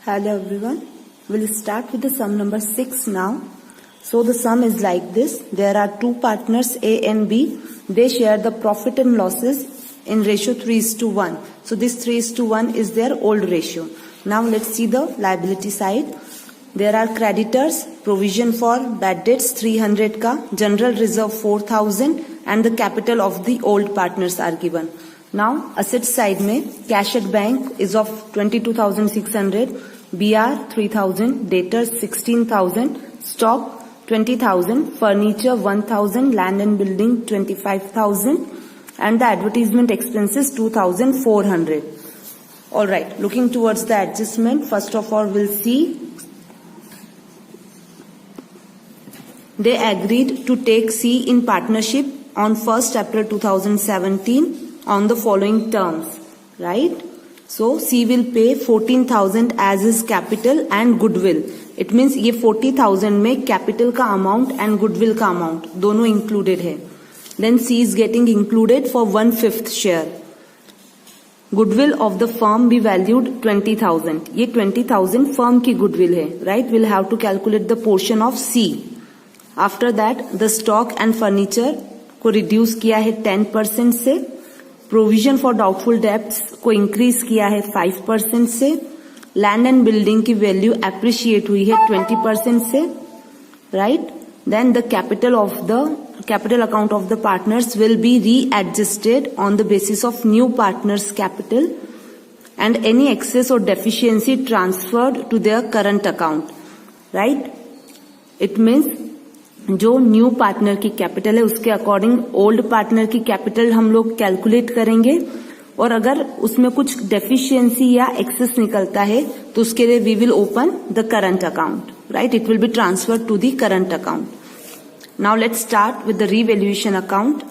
Hello everyone. We'll start with the sum number 6 now. So the sum is like this. There are two partners A and B. They share the profit and losses in ratio 3:1. So this 3:1 is their old ratio. Now let's see the liability side. There are creditors, provision for bad debts 300 ka, general reserve 4000 and the capital of the old partners are given. Now asset side में cash at bank is of 22,600, BR 3,000, debtors 16,000, stock 20,000, furniture 1,000, land and building 25,000 and the advertisement expenses 2,400. Alright, looking towards the adjustment, first of all we'll see they agreed to take C in partnership on 1st April 2017 on the following terms, right? So C will pay 14,000 as his capital and goodwill. It means ये 40,000 में capital का amount and goodwill का amount दोनों included है. Then C is getting included for 1/5 share. Goodwill of the firm be valued 20,000. ये 20,000 firm की goodwill है, right? We'll have to calculate the portion of C. After that the stock and furniture को reduce किया है 10% से, provision for doubtful debts को increase किया है 5% से, लैंड एंड बिल्डिंग की वैल्यू एप्रिशिएट हुई है 20% से, right. Then the capital account of the partners will be readjusted on the basis of new partners capital and any excess और deficiency transferred to their current account, right. It means जो new partner की कैपिटल है उसके according old partner की capital हम लोग calculate करेंगे और अगर उसमें कुछ डेफिशिएंसी या एक्सेस निकलता है तो उसके लिए we will open the current account, right. It will be transferred to the current account. Now let's start with the revaluation account.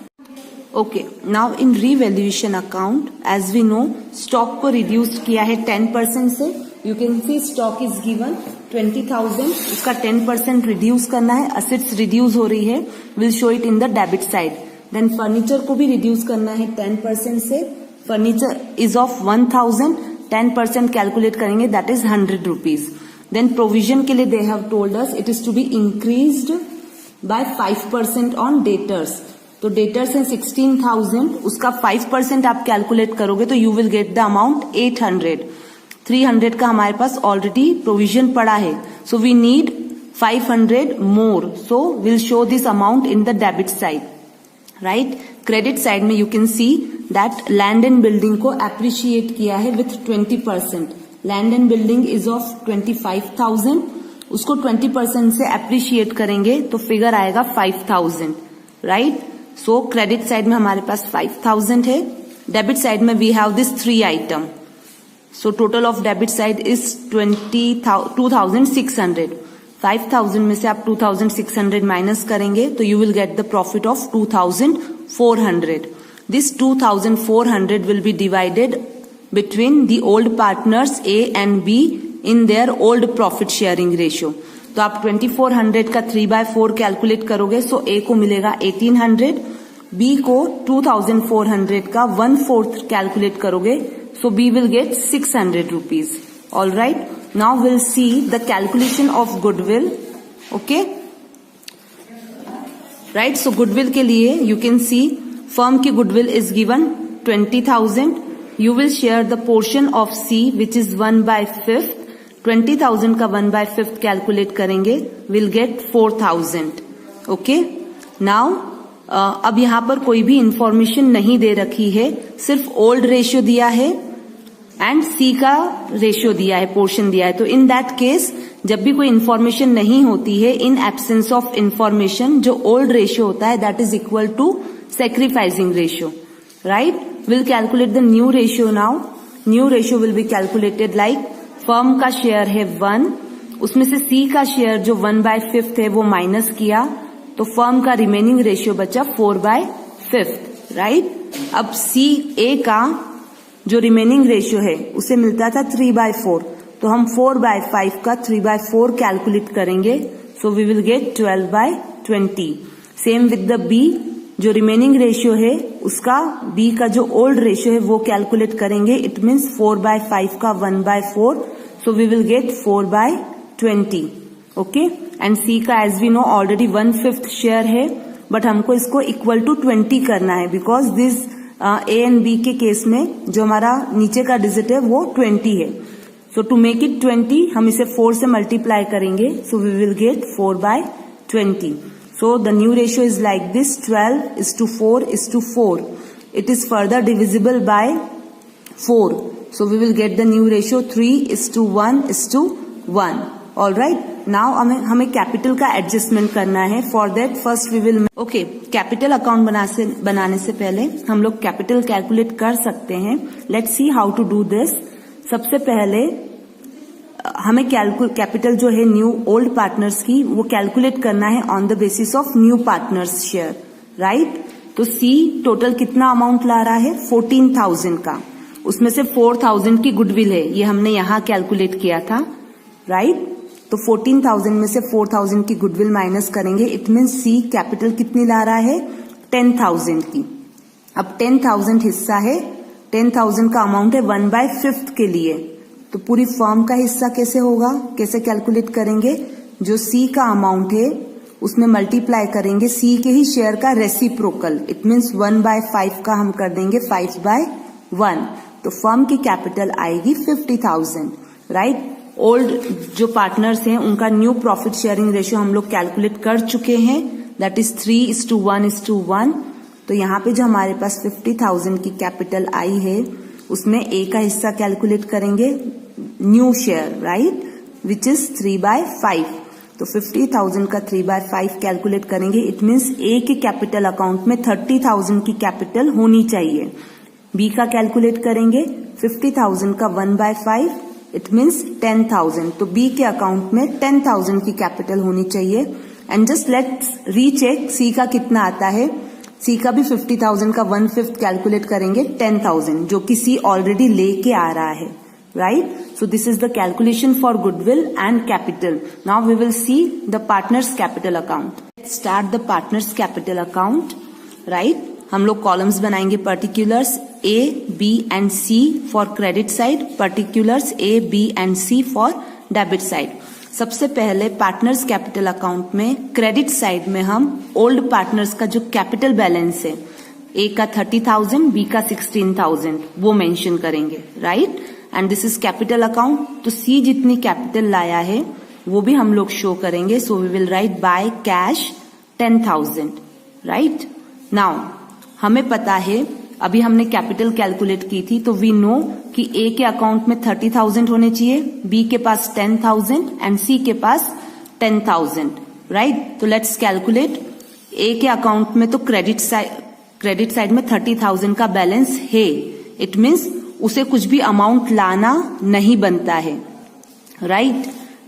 Okay, now in revaluation account as we know stock को reduce किया है 10% से. You can see stock is given 20,000, उसका 10% reduce करना है. Assets reduce हो रही है, will show it in the debit side. Then furniture को भी रिड्यूस करना है 10% से. फर्नीचर इज ऑफ 1,000, 10% कैलकुलेट करेंगे that is 100 rupees. Then provision के लिए they have told us it is to be increased by 5% on debtors. तो debtors है 16,000, उसका 5% आप कैलकुलेट करोगे तो you will get the amount 800. 300 का हमारे पास ऑलरेडी प्रोविजन पड़ा है, so we need 500 more. So will show this amount in the debit side, right. Credit side में you can see that land and building को appreciate किया है with 20%. Land and building is of 25,000, उसको 20% से appreciate करेंगे तो figure आएगा 5,000, right. सो credit side में हमारे पास 5,000 है. डेबिट साइड में we have this 3 item. So total of debit side is 2,600. 5,000 में से आप 2,600 माइनस करेंगे तो you will get the profit of 2,400. This 2,400 will be divided between the old partners A and B in their old profit sharing ratio. तो आप 2,400 का 3/4 calculate करोगे, सो A को मिलेगा 1,800, B को 2,400 का 1/4 कैलकुलेट करोगे, so B will get 600 rupees. All right. Now we'll see the calculation of goodwill. Okay. Right. So goodwill के लिए you can see firm की goodwill is given 20,000. You will share the portion of C which is 1/5. 20,000 का 1/5 calculate करेंगे, we'll get 4,000. Okay. Now अब यहाँ पर कोई भी इंफॉर्मेशन नहीं दे रखी है, सिर्फ ओल्ड रेशियो दिया है एंड सी का रेशियो दिया है, पोर्शन दिया है. तो इन दैट केस जब भी कोई इंफॉर्मेशन नहीं होती है, इन एब्सेंस ऑफ इंफॉर्मेशन जो ओल्ड रेशियो होता है that is equal to sacrificing ratio, right. Will calculate the new ratio. Now new ratio will be calculated like firm का शेयर है 1, उसमें से सी का शेयर जो 1/5 है वो माइनस किया तो फर्म का रिमेनिंग रेशियो बचा 4/5, राइट. अब सी ए का जो रिमेनिंग रेशियो है उसे मिलता था 3/4, तो हम 4/5 का 3/4 कैलकुलेट करेंगे, so we will get 12/20. Same with the B, जो रिमेनिंग रेशियो है उसका बी का जो ओल्ड रेशियो है वो कैलकुलेट करेंगे. इट मीन्स 4/5 का 1/4 so we will get 4/20. Okay, and C का as we know already 1/5 share है, बट हमको इसको इक्वल टू 20 करना है because this A and B के केस में जो हमारा नीचे का डिजिट है वो 20 है. सो टू मेक इट 20 हम इसे 4 से मल्टीप्लाई करेंगे, so we will get 4/20. So the new ratio is like this, 12:4:4. It is further divisible by 4. So we will get the new ratio 3:1:1. All right. Now हमें capital का adjustment करना है. For that first we will okay capital account बनाने से पहले हम लोग capital calculate कर सकते हैं. Let's see how to do this. सबसे पहले हमें कैपिटल जो है न्यू ओल्ड पार्टनर्स की वो कैलकुलेट करना है on the basis of new partners share. Right. तो सी टोटल कितना अमाउंट ला रहा है 14,000 का. उसमें से 4,000 की गुडविल है, ये हमने यहां कैलकुलेट किया था. राइट. तो 14,000 में से 4,000 की गुडविल माइनस करेंगे. इट मीन्स सी कैपिटल कितनी ला रहा है 10,000 की. अब 10,000 हिस्सा है, 10,000 का अमाउंट है 1/5 के लिए. तो पूरी फर्म का हिस्सा कैसे होगा, कैसे कैलकुलेट करेंगे. जो सी का अमाउंट है उसमें मल्टीप्लाई करेंगे सी के ही शेयर का रेसिप्रोकल. इट मीन्स 1/5 का हम कर देंगे 5/1. तो फर्म की कैपिटल आएगी 50,000. राइट. ओल्ड जो पार्टनर्स हैं उनका न्यू प्रॉफिट शेयरिंग रेशियो हम लोग कैलकुलेट कर चुके हैं, दैट इज 3:1:1. तो यहाँ पे जो हमारे पास 50,000 की कैपिटल आई है उसमें ए का हिस्सा कैलकुलेट करेंगे new share. Right. Which is 3/5. तो 50,000 का 3/5 कैलकुलेट करेंगे. इट मीन्स ए के कैपिटल अकाउंट में 30,000 की कैपिटल होनी चाहिए. बी का कैलकुलेट करेंगे 50,000 का 1/5. It means 10,000. तो बी के अकाउंट में 10,000 की कैपिटल होनी चाहिए. एंड जस्ट लेट्स रीचेक सी का कितना आता है. सी का भी 50,000 का 1/5 कैलकुलेट करेंगे 10,000, जो कि सी ऑलरेडी लेके आ रहा है. Right. So this is the calculation for goodwill and capital. Now we will see the partners capital account. Start the partners capital account. Right. हम लोग कॉलम्स बनाएंगे. Particulars A, B and C for credit side, particulars A, B and C for debit side. सबसे पहले partners capital account में credit side में हम old partners का जो कैपिटल बैलेंस है, ए का 30,000, बी का 16,000, वो मेंशन करेंगे. Right. And this is capital account. तो सी जितनी कैपिटल लाया है वो भी हम लोग शो करेंगे. So we will write by cash 10,000. Right. Now हमें पता है, अभी हमने कैपिटल कैलकुलेट की थी, तो वी नो कि ए के अकाउंट में 30,000 होने चाहिए, बी के पास 10,000 एंड सी के पास 10,000. राइट. तो लेट्स कैलकुलेट. ए के अकाउंट में तो क्रेडिट साइड में 30,000 का बैलेंस है. इट मीन्स उसे कुछ भी अमाउंट लाना नहीं बनता है. राइट.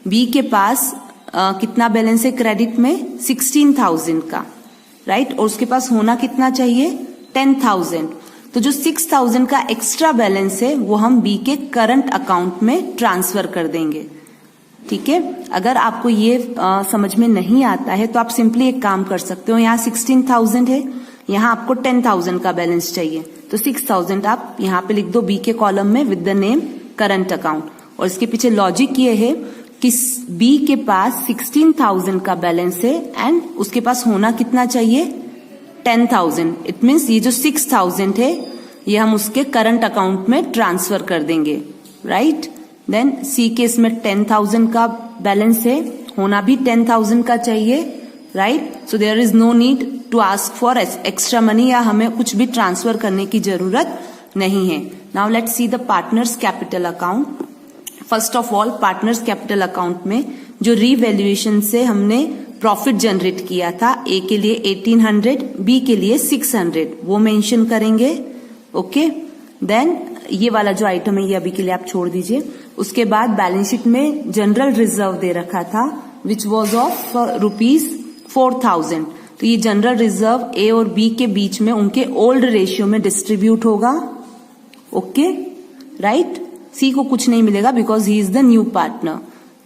बी के पास कितना बैलेंस है क्रेडिट में 16,000 का. राइट. और उसके पास होना कितना चाहिए 10,000. तो जो 6,000 का एक्स्ट्रा बैलेंस है वो हम बी के करंट अकाउंट में ट्रांसफर कर देंगे. ठीक है. अगर आपको ये समझ में नहीं आता है तो आप सिंपली एक काम कर सकते हो. यहाँ 16,000 है, यहाँ आपको 10,000 का बैलेंस चाहिए, तो 6,000 आप यहाँ पे लिख दो बी के कॉलम में with the name current account. और इसके पीछे लॉजिक ये है कि बी के पास 16,000 का बैलेंस है एंड उसके पास होना कितना चाहिए 10,000. इट मीन्स ये जो 6,000 है ये हम उसके करंट अकाउंट में ट्रांसफर कर देंगे. राइट. देन सी के इसमें 10,000 का बैलेंस है, होना भी 10,000 का चाहिए. Right. So there is no need to ask for extra money, या हमें कुछ भी ट्रांसफर करने की जरूरत नहीं है. Now let's see the partners capital account. First of all partners capital account में जो रीवैल्यूएशन से हमने प्रॉफिट जनरेट किया था, ए के लिए 1800, बी के लिए 600, वो मेंशन करेंगे. ओके. देन ये वाला जो आइटम है ये अभी के लिए आप छोड़ दीजिए. उसके बाद बैलेंस शीट में जनरल रिजर्व दे रखा था विच वॉज ऑफ ₹4,000. तो ये जनरल रिजर्व ए और बी के बीच में उनके ओल्ड रेशियो में डिस्ट्रीब्यूट होगा. ओके. राइट. सी को कुछ नहीं मिलेगा because he is the new partner.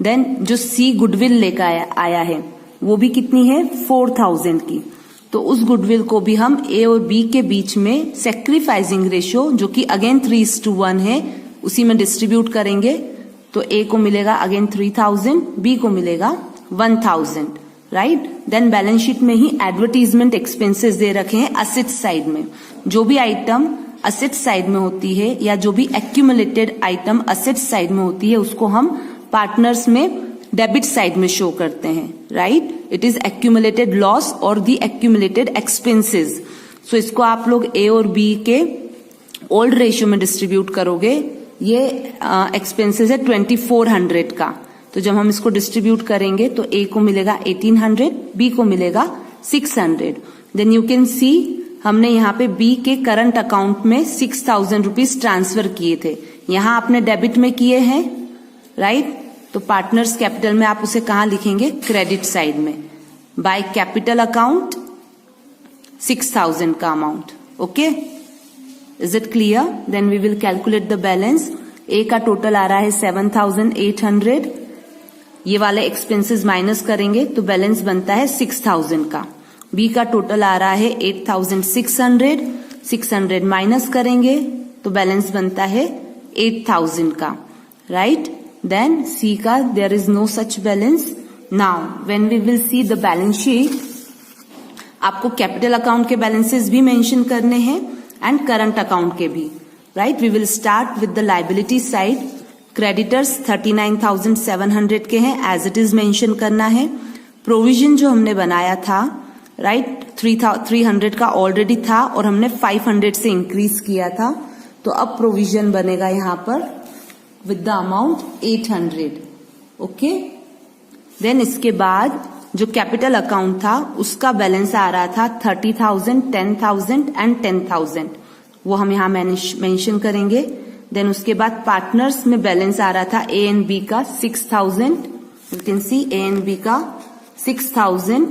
Then जो सी गुडविल लेकर आया है वो भी कितनी है 4,000 की. तो उस गुडविल को भी हम ए और बी के बीच में सेक्रीफाइसिंग रेशियो जो कि अगेन 3:1 है उसी में डिस्ट्रीब्यूट करेंगे. तो ए को मिलेगा अगेन 3000, बी को मिलेगा 1000, राइट। देन बैलेंस शीट में ही एडवर्टीजमेंट एक्सपेंसेस दे रखे हैं असेट साइड में। जो भी आइटम असेट साइड में होती है या जो भी एक्यूमुलेटेड आइटम असेट साइड में होती है उसको हम पार्टनर्स में डेबिट साइड में शो करते हैं, right. It is accumulated loss और द एक्यूमुलेटेड एक्सपेंसेस। सो इसको आप लोग ए और बी के ओल्ड रेशियो में डिस्ट्रीब्यूट करोगे। ये एक्सपेंसेस है 2400 का, तो जब हम इसको डिस्ट्रीब्यूट करेंगे तो ए को मिलेगा 1800, बी को मिलेगा 600। देन यू कैन सी हमने यहाँ पे बी के करंट अकाउंट में 6000 रुपीज ट्रांसफर किए थे, यहाँ आपने डेबिट में किए हैं, राइट। तो पार्टनर्स कैपिटल में आप उसे कहाँ लिखेंगे? क्रेडिट साइड में। बाय कैपिटल अकाउंट 6000 का amount, okay. Is it clear? Then we will calculate the balance. A का टोटल आ रहा है 7800, ये वाले एक्सपेंसेस माइनस करेंगे तो बैलेंस बनता है 6000 का। बी का टोटल आ रहा है 8600, 600 माइनस करेंगे तो बैलेंस बनता है 8000 का, राइट। देन सी का there is no such balance. Now when we will see the balance sheet, आपको कैपिटल अकाउंट के बैलेंसेस भी मेंशन करने हैं एंड करंट अकाउंट के भी, right. We will start with the liability side. Creditors 39,700 के हैं, एज इट इज मेंशन करना है। प्रोविजन जो हमने बनाया था, राइट, 300 का ऑलरेडी था और हमने 500 से इंक्रीज किया था, तो अब प्रोविजन बनेगा यहाँ पर with the amount 800, okay. Then इसके बाद जो कैपिटल अकाउंट था उसका बैलेंस आ रहा था 30,000, 10,000 एंड 10,000, वो हम यहाँ मेंशन करेंगे। देन उसके बाद पार्टनर्स में बैलेंस आ रहा था ए एंड बी का 6000, you can see A and B का 6000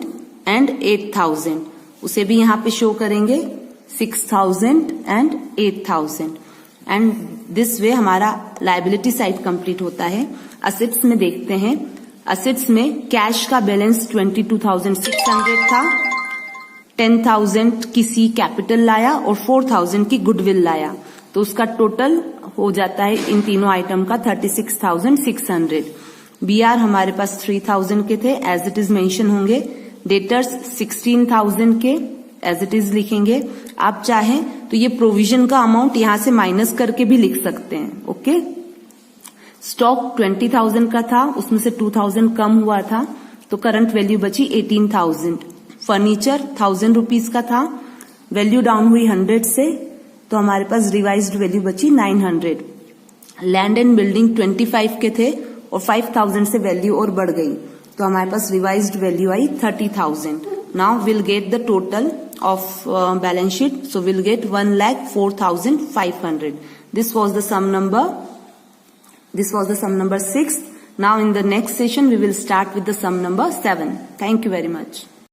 एंड 8000, उसे भी यहाँ पे शो करेंगे 6000 एंड 8000। एंड दिस वे हमारा लायबिलिटी साइड कंप्लीट होता है। असेट्स में देखते हैं, असेट्स में कैश का बैलेंस 22,600 था, 10,000 की सी कैपिटल लाया और 4,000 की गुडविल लाया, तो उसका टोटल हो जाता है इन तीनों आइटम का 36,600। बीआर हमारे पास 3,000 के थे, एज इट इज मेंशन होंगे। डेटर्स 16,000 के एज इट इज लिखेंगे। आप चाहें तो ये प्रोविजन का अमाउंट यहां से माइनस करके भी लिख सकते हैं, ओके। स्टॉक 20,000 का था, उसमें से 2,000 कम हुआ था, तो करंट वैल्यू बची 18,000। फर्नीचर 1,000 रुपीज का था, वैल्यू डाउन हुई 100 से, तो हमारे पास रिवाइज्ड वैल्यू बची 900। लैंड एंड बिल्डिंग 25 के थे और 5,000 से वैल्यू और बढ़ गई, तो हमारे पास रिवाइज्ड वैल्यू आई 30,000। Now will get the total of balance sheet, so we'll get 1,04,500. This was the sum number 6. Now in the next session we will start with the sum number 7. Thank you very much.